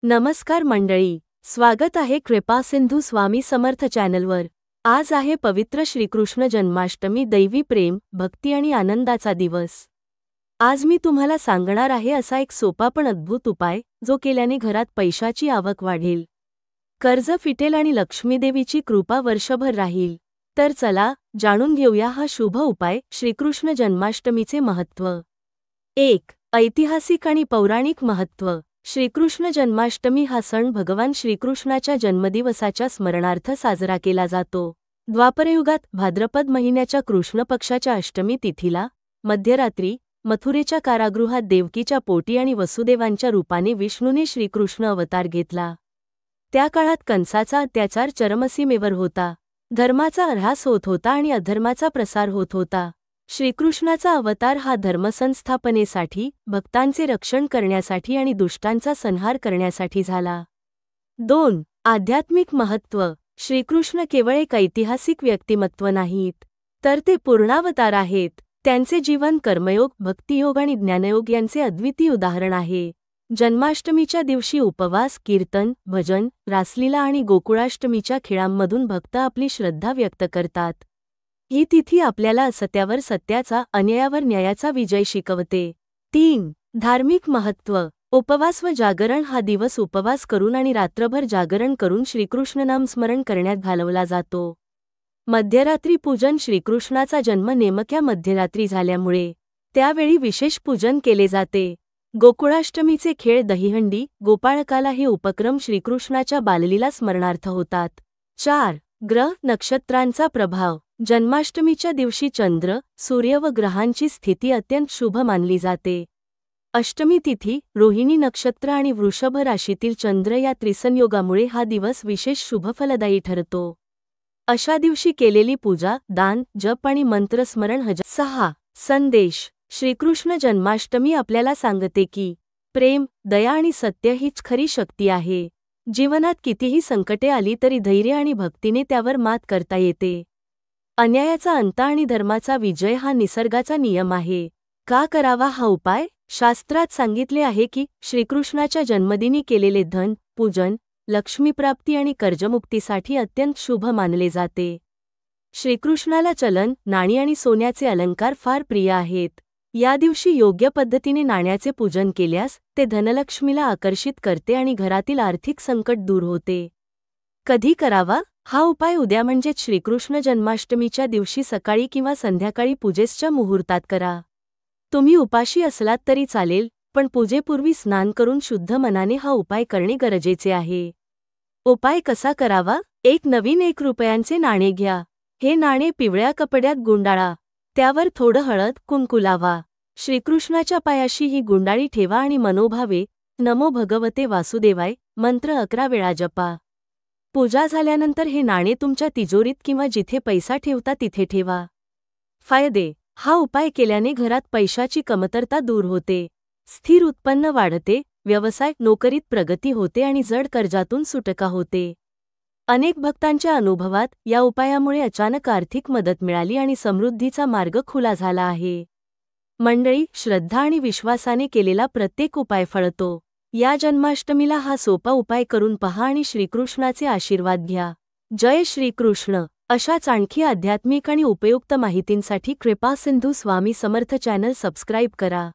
नमस्कार मंडळी, स्वागत आहे कृपा सिंधू स्वामी समर्थ चॅनलवर। आज आहे पवित्र श्रीकृष्ण जन्माष्टमी, दैवी प्रेम, भक्ती आणि आनंदाचा दिवस। आज मी तुम्हाला सांगणार आहे असा एक सोपा पण अद्भुत उपाय, जो केल्याने घरात पैशाची आवक वाढेल, कर्ज फिटेल आणि लक्ष्मीदेवीची कृपा वर्षभर राहील। तर चला जाणून घेऊया हा शुभ उपाय। श्रीकृष्ण जन्माष्टमीचे महत्त्व। 1. ऐतिहासिक आणि पौराणिक महत्त्व। श्रीकृष्ण जन्माष्टमी हा सण भगवान श्रीकृष्णाच्या जन्मदिवसाच्या स्मरणार्थ साजरा केला जातो। द्वापरयुगात भाद्रपद महिन्याच्या कृष्ण पक्षाच्या अष्टमी तिथीला मध्यरात्री मथुरेच्या कारागृहात देवकीच्या पोटी आणि वसुदेवांच्या रूपाने विष्णूने श्रीकृष्ण अवतार घेतला। त्या काळात कंसाचा अत्याचार चरमसीमेवर होता, धर्माचा ऱ्हास होत होता आणि अधर्माचा प्रसार होत होता। श्रीकृष्णाचा अवतार हा धर्मसंस्थापनेसाठी, भक्तांचे रक्षण करण्यासाठी आणि दुष्टांचा संहार करण्यासाठी झाला। 2. आध्यात्मिक महत्त्व। श्रीकृष्ण केवळ एक ऐतिहासिक व्यक्तिमत्व नाहीत, तर ते पूर्णावतार आहेत। त्यांचे जीवन कर्मयोग, भक्तियोग आणि ज्ञानयोग यांचे अद्वितीय उदाहरण आहे। जन्माष्टमीच्या दिवशी उपवास, कीर्तन, भजन, रासलीला आणि गोकुळाष्टमीच्या खेळांमधून भक्त आपली श्रद्धा व्यक्त करतात। ही तिथी आपल्याला असत्यावर सत्याचा, अन्यायावर न्यायाचा विजय शिकवते। 3. धार्मिक महत्त्व। उपवास व जागरण। हा दिवस उपवास करून आणि रात्रभर जागरण करून श्रीकृष्ण नाम स्मरण करण्यात घालवला जातो। मध्यरात्री पूजन। श्रीकृष्णाचा जन्म नेमक्या मध्यरात्री झाल्यामुळे त्यावेळी विशेष पूजन केले जाते। गोकुळाष्टमीचे खेळ, दहीहंडी, गोपाळकाला हे उपक्रम श्रीकृष्णाच्या बाललीला स्मरणार्थ होतात। 4. ग्रह नक्षत्रांचा प्रभाव। जन्माष्टमीच्या दिवशी चंद्र, सूर्य व ग्रहांची स्थिती अत्यंत शुभ मानली जाते। अष्टमी तिथी, रोहिणी नक्षत्र आणि वृषभ राशीतील चंद्र या त्रिसंयोगामुळे हा दिवस विशेष शुभफलदायी ठरतो। अशा दिवशी केलेली पूजा, दान, जप आणि मंत्रस्मरण 6. संदेश। श्रीकृष्ण जन्माष्टमी आपल्याला सांगते की प्रेम, दया आणि सत्य हीच खरी शक्ती आहे। जीवनात कितीही संकटे आली तरी धैर्य आणि भक्तीने त्यावर मात करता येते। अन्यायाचा अंत आणि धर्माचा विजय हा निसर्गाचा नियम आहे। का करावा हा उपाय? शास्त्रात सांगितले आहे की श्रीकृष्णाच्या जन्मदिनी केलेले धन पूजन, लक्ष्मीप्राप्ती आणि कर्जमुक्तीसाठी अत्यंत शुभ मानले जाते। श्रीकृष्णाला चलन, नाणी आणि सोन्याचे अलंकार फार प्रिय आहेत। या दिवशी योग्य पद्धतीने नाण्याचे पूजन केल्यास ते धनलक्ष्मीला आकर्षित करते आणि घरातील आर्थिक संकट दूर होते। कधी करावा? हा उपाय उद्या म्हणजेच श्रीकृष्ण जन्माष्टमीच्या दिवशी सकाळी किंवा संध्याकाळी पूजेच्या मुहूर्तात करा। तुम्ही उपाशी असलात तरी चालेल, पण पूजेपूर्वी स्नान करून शुद्ध मनाने हा उपाय करणे गरजेचे आहे। उपाय कसा करावा? 1 नवीन 1 रुपयांचे नाणे घ्या। हे नाणे पिवळ्या कपड्यात गुंडाळा, त्यावर थोडं हळद, कुंकू लावा। श्रीकृष्णाच्या पायाशी ही गुंडाळी ठेवा आणि मनोभावे नमो भगवते वासुदेवाय मंत्र 11 वेळा जपा। पूजा झाल्यानंतर हे नाणे तुमच्या तिजोरीत किंवा जिथे पैसा ठेवता तिथे ठेवा। फायदे। हा उपाय केल्याने घरात पैशाची कमतरता दूर होते, स्थिर उत्पन्न वाढते, व्यवसाय नोकरीत प्रगती होते आणि जड कर्जातून सुटका होते। अनेक भक्तांच्या अनुभवात या उपायामुळे अचानक आर्थिक मदत मिळाली आणि समृद्धीचा मार्ग खुला झाला आहे। मंडळी, श्रद्धा आणि विश्वासाने केलेला प्रत्येक उपाय फळतो। या जन्माष्टमीला हा सोपा उपाय करून पहा आणि श्रीकृष्णाचे आशीर्वाद घ्या। जय श्रीकृष्ण। अशाच आणखी आध्यात्मिक आणि उपयुक्त माहितींसाठी कृपा सिंधू स्वामी समर्थ चॅनल सबस्क्राईब करा।